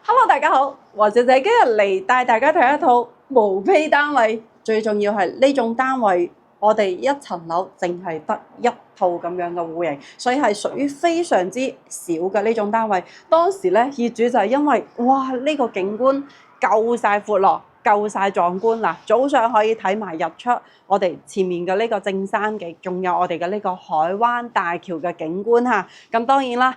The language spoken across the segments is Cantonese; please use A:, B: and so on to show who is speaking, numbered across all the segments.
A: Hello，大家好，黃小姐今日嚟帶大家睇一套毛坯單位，最重要係呢種單位，我哋一層樓淨係得一套咁樣嘅戶型，所以係屬於非常之少嘅呢種單位。當時咧業主就係因為哇呢個景觀夠晒闊落。夠晒壯觀啦！早上可以睇埋日出，我哋前面嘅呢個正山景，仲有我哋嘅呢個海灣大橋嘅景觀嚇。咁當然啦，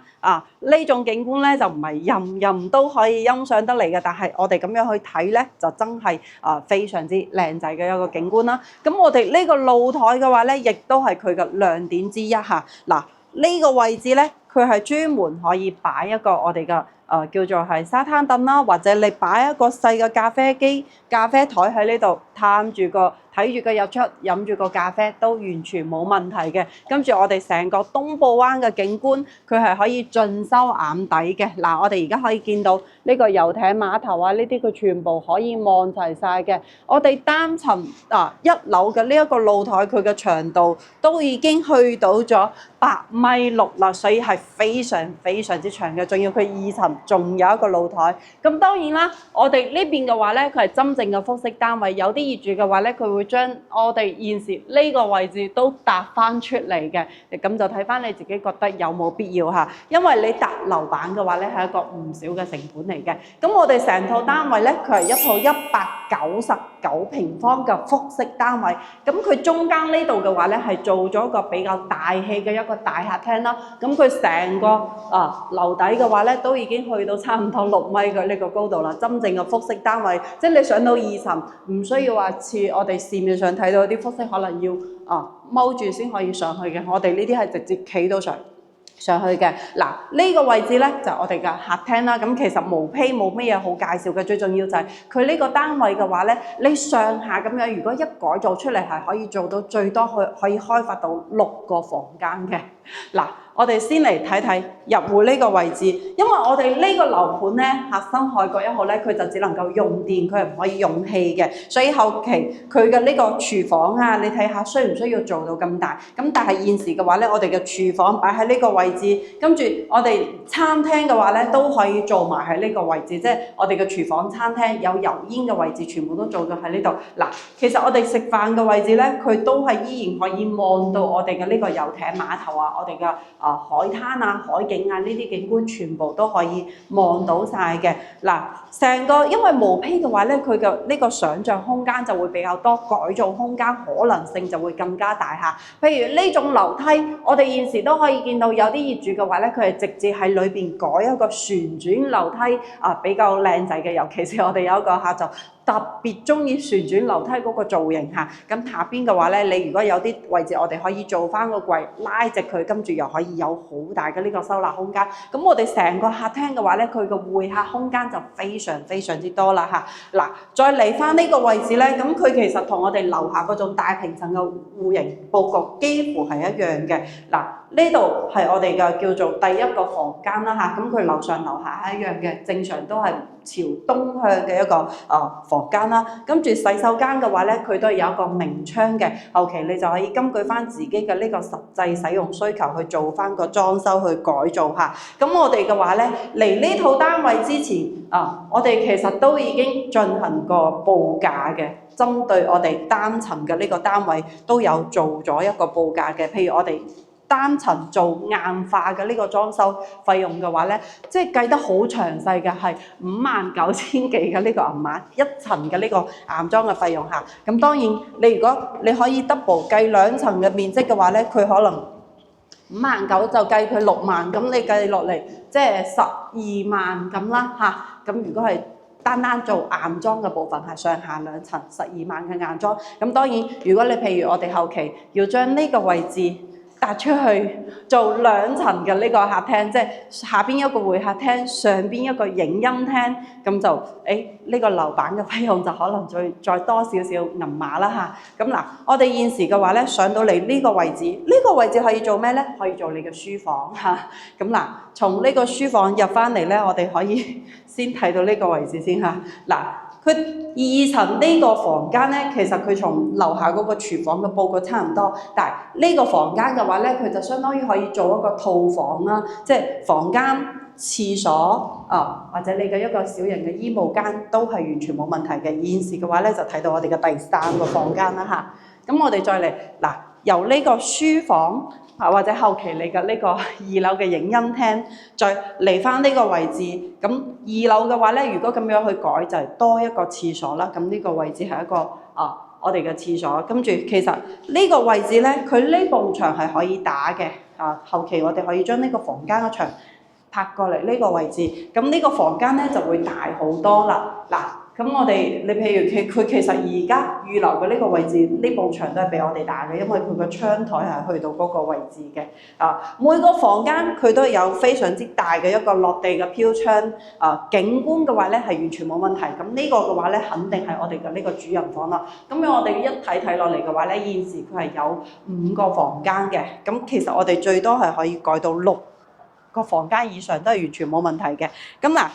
A: 呢種景觀咧就唔係人人都可以欣賞得嚟嘅，但係我哋咁樣去睇咧，就真係非常之靚仔嘅一個景觀啦。咁我哋呢個露台嘅話咧，亦都係佢嘅亮點之一嚇。嗱，呢個位置咧，佢係專門可以擺一個我哋嘅。叫做係沙灘凳啦，或者你擺一個細嘅咖啡機、咖啡台喺呢度，睇住個日出，飲住個咖啡都完全冇問題嘅。跟住我哋成個東部灣嘅景觀，佢係可以盡收眼底嘅。嗱，我哋而家可以見到呢個遊艇碼頭啊，呢啲佢全部可以望齊晒嘅。我哋單層一樓嘅呢一個露台，佢嘅長度都已經去到咗8.6米啦，所以係非常非常之長嘅。仲要佢2層仲有一個露台。咁當然啦，我哋呢邊嘅話咧，佢係真正嘅複式單位。有啲業主嘅話咧，佢會將我哋現時呢個位置都搭翻出嚟嘅。咁就睇翻你自己覺得有冇必要嚇。因為你搭樓板嘅話咧，係一個唔少嘅成本嚟嘅。咁我哋成套單位咧，佢係一套199平方嘅複式單位。咁佢中間呢度嘅話咧，係做咗個比較大氣嘅一個大客廳啦。咁佢成個樓底嘅話咧，都已經去到差唔多6米嘅呢個高度啦。真正嘅複式單位，即係你上到2層，唔需要話似我哋市面上睇到啲複式可能要踎住先可以上去嘅。我哋呢啲係直接企到上去嘅。嗱，呢個位置咧就係我哋嘅客廳啦。咁其實毛坯冇乜嘢好介紹嘅，最重要就係佢呢個單位嘅話咧，你上下咁樣，如果一改造出嚟係可以做到最多可以開發到6個房間嘅。嗱，我哋先嚟睇睇入戶呢個位置，因為我哋呢個樓盤咧，核心海角1號咧，佢就只能夠用電，佢係唔可以用氣嘅，所以後期佢嘅呢個廚房啊，你睇下需唔需要做到咁大？咁但係現時嘅話咧，我哋嘅廚房擺喺呢個位置，跟住我哋餐廳嘅話咧都可以做埋喺呢個位置，即係我哋嘅廚房、餐廳有油煙嘅位置，全部都做咗喺呢度。嗱，其實我哋食飯嘅位置咧，佢都係依然可以望到我哋嘅呢個遊艇碼頭啊，我哋嘅海灘啊、海景啊，呢啲景觀全部都可以望到晒嘅。嗱，成個因為毛坯嘅話咧，佢嘅呢個想像空間就會比較多，改造空間可能性就會更加大嚇。譬如呢種樓梯，我哋現時都可以見到有啲業主嘅話咧，佢係直接喺裏邊改一個旋轉樓梯比較靚仔嘅。尤其是我哋有一個客就特別中意旋轉樓梯嗰個造型嚇。咁下邊嘅話咧，你如果有啲位置，我哋可以做翻個櫃拉直佢，跟住又可以有好大嘅呢個收納空間。咁我哋成個客廳嘅話咧，佢個會客空間就非常非常之多啦嚇。嗱，再嚟翻呢個位置咧，咁佢其實同我哋樓下嗰種大平層嘅戶型佈局幾乎係一樣嘅。嗱，呢度係我哋嘅叫做第一個房間啦嚇。咁佢樓上樓下係一樣嘅，正常都係朝東向嘅一個房間啦。跟住洗手間嘅話咧，佢都係有一個明窗嘅。後期你就可以根據翻自己嘅呢個實際使用需求去做翻個裝修去改造嚇。咁我哋嘅話咧，嚟呢套單位之前我哋其實都已經進行過報價嘅，針對我哋單層嘅呢個單位都有做咗一個報價嘅。譬如我哋單層做硬化嘅呢個裝修費用嘅話咧，即係計得好詳細嘅，係59,000幾嘅呢個銀碼一層嘅呢個硬裝嘅費用嚇。咁當然如果你可以 double 計2層嘅面積嘅話咧，佢可能59,000就計佢6萬，咁你計落嚟即係12萬咁啦嚇。咁如果係單做硬裝嘅部分係上下2層12萬嘅硬裝。咁當然如果你譬如我哋後期要將呢個位置搭出去做2層嘅呢個客廳，即係下邊一個會客廳，上邊一個影音廳，咁就呢個樓板嘅費用就可能再多少少銀碼啦嚇。咁嗱，我哋現時嘅話咧，上到嚟呢個位置，呢個位置可以做咩咧？可以做你嘅書房嚇。咁嗱，從呢個書房入翻嚟咧，我哋可以先睇到呢個位置先嚇。嗱，佢2層呢個房間咧，其實佢從樓下嗰個廚房嘅佈局差唔多，但係呢個房間嘅話咧，佢就相當於可以做一個套房啦，即係房間廁所或者你嘅一個小型嘅衣帽間都係完全冇問題嘅。現時嘅話咧就睇到我哋嘅第3個房間啦嚇。咁我哋再嚟嗱，由呢個書房或者後期你嘅呢個2樓嘅影音廳，再嚟翻呢個位置。咁2樓嘅話咧，如果咁樣去改就係多一個廁所啦。咁呢個位置係一個我哋嘅廁所。跟住其實呢個位置咧，佢呢埲牆係可以打嘅。後期我哋可以將呢個房間嘅牆拍過嚟呢個位置，咁呢個房間咧就會大好多啦。嗱，咁我哋你譬如佢其實而家預留嘅呢個位置，呢埲牆都係比我哋大嘅，因為佢個窗台係去到嗰個位置嘅。每個房間佢都有非常之大嘅一個落地嘅飄窗。景觀嘅話咧係完全冇問題。咁呢個嘅話咧肯定係我哋嘅呢個主人房啦。咁樣我哋一睇落嚟嘅話咧，現時佢係有5個房間嘅。咁其實我哋最多係可以改到6個房間以上都係完全冇問題嘅。咁嗱，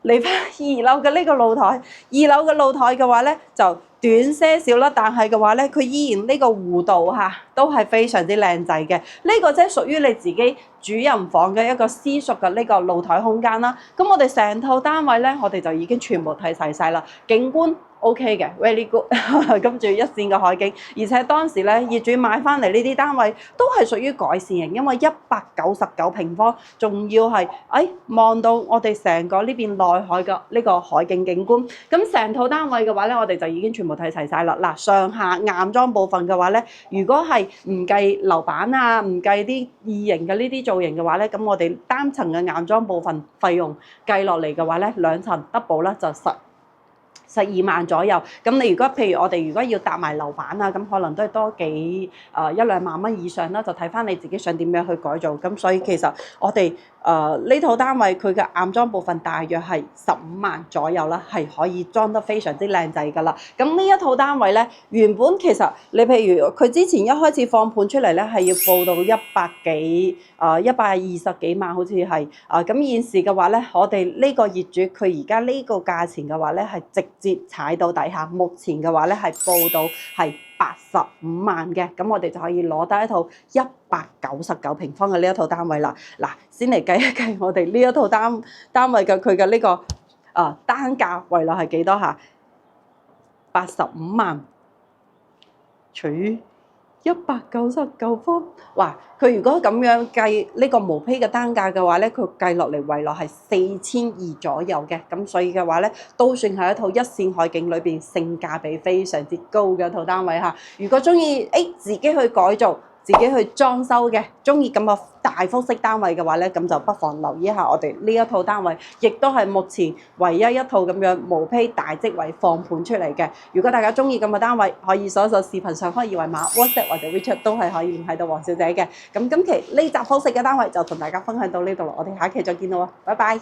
A: 嚟翻2樓嘅呢個露台，2樓嘅露台嘅話咧就短些少啦，但係嘅話咧佢依然呢個弧度都係非常之靚仔嘅。呢個即係屬於你自己主人房嘅一個私屬嘅呢個露台空間啦。咁我哋成套單位咧，我哋就已經全部睇晒啦，景觀OK 嘅 ，very good， 跟住一線嘅海景，而且當時咧業主買翻嚟呢啲單位都係屬於改善型，因為199平方，仲要係望到我哋成個呢邊內海嘅呢個海景景觀。咁成套單位嘅話咧，我哋就已經全部睇齊晒啦。嗱，上下硬裝部分嘅話咧，如果係唔計樓板唔計啲異形嘅呢啲造型嘅話咧，咁我哋單層嘅硬裝部分費用計落嚟嘅話咧，2層 double 啦就12萬左右。咁你如果譬如我哋如果要搭埋樓板咁可能都係多1-2萬蚊以上啦，就睇翻你自己想點樣去改造。咁所以其實我哋呢套單位佢嘅硬裝部分大約係15萬左右啦，係可以裝得非常之靚仔㗎啦。咁呢一套單位咧，原本其實你譬如佢之前一開始放盤出嚟咧，係要報到120幾萬，好似係咁現時嘅話咧，我哋呢個業主佢而家呢個價錢嘅話咧，係直接踩到底下，目前嘅話咧係報到係85萬嘅。咁我哋就可以攞得一套199平方嘅呢一套單位啦。嗱，先嚟計一計我哋呢一套單位嘅佢嘅呢個單價圍落係幾多下？85萬除199方，哇！佢如果咁樣計呢個毛坯嘅單價嘅話咧，佢計落嚟圍落係4200左右嘅。咁所以嘅話咧，都算係一套一線海景裏邊性價比非常之高嘅一套單位嚇。如果中意自己去改造，自己去裝修嘅，中意咁個大複式單位嘅話咧，咁就不妨留意一下我哋呢一套單位，亦都係目前唯一一套咁樣毛坯大積位放盤出嚟嘅。如果大家中意咁嘅單位，可以掃一掃視頻上開二維碼 WhatsApp 或者 WeChat 都係可以聯繫到黃小姐嘅。咁今期呢集複式嘅單位就同大家分享到呢度啦，我哋下期再見啦喎，拜拜。